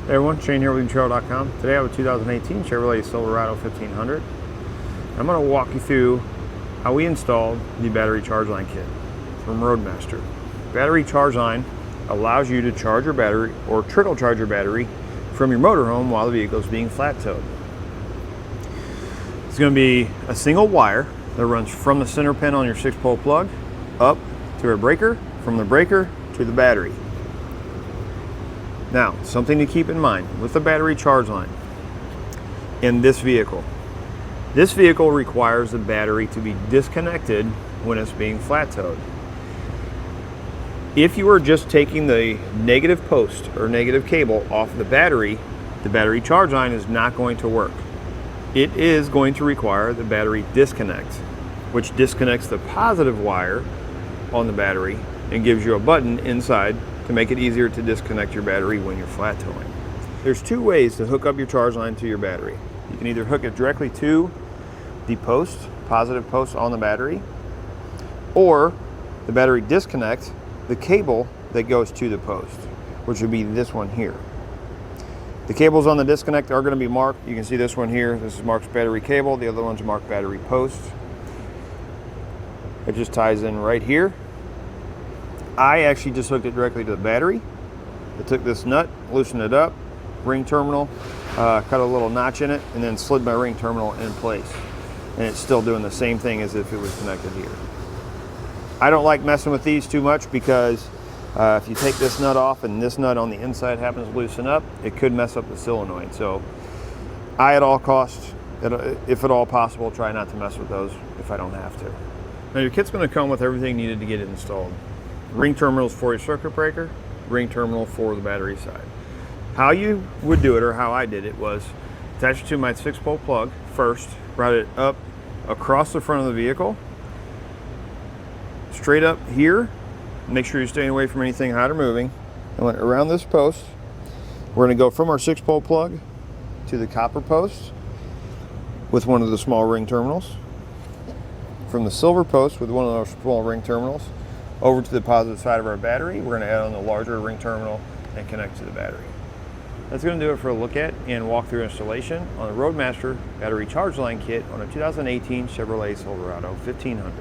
Hey everyone, Shane here with Trail.com. Today I have a 2018 Chevrolet Silverado 1500. I'm going to walk you through how we installed the battery charge line kit from Roadmaster. Battery charge line allows you to charge your battery or trickle charge your battery from your motorhome while the vehicle is being flat towed. It's going to be a single wire that runs from the center pin on your 6-pole plug up to a breaker, from the breaker to the battery. Now, something to keep in mind with the battery charge line in this vehicle. This vehicle requires the battery to be disconnected when it's being flat towed. If you are just taking the negative post or negative cable off the battery charge line is not going to work. It is going to require the battery disconnect, which disconnects the positive wire on the battery and gives you a button inside to make it easier to disconnect your battery when you're flat towing. There's two ways to hook up your charge line to your battery. You can either hook it directly to the post, positive post on the battery, or the battery disconnect the cable that goes to the post, which would be this one here. The cables on the disconnect are going to be marked. You can see this one here. This is marked battery cable. The other one's marked battery post. It just ties in right here. I actually just hooked it directly to the battery. I took this nut, loosened it up, ring terminal, cut a little notch in it, and then slid my ring terminal in place. And it's still doing the same thing as if it was connected here. I don't like messing with these too much because if you take this nut off and this nut on the inside happens to loosen up, it could mess up the solenoid. So I, at all costs, if at all possible, try not to mess with those if I don't have to. Now your kit's going to come with everything needed to get it installed. Ring terminals for your circuit breaker, ring terminal for the battery side. How you would do it, or how I did it, was attach it to my 6-pole plug first, route it up across the front of the vehicle, straight up here, make sure you're staying away from anything hot or moving, and went around this post. We're going to go from our 6-pole plug to the copper post with one of the small ring terminals, from the silver post with one of those small ring terminals, over to the positive side of our battery. We're going to add on the larger ring terminal and connect to the battery. That's going to do it for a look at and walkthrough installation on the Roadmaster battery charge line kit on a 2018 Chevrolet Silverado 1500.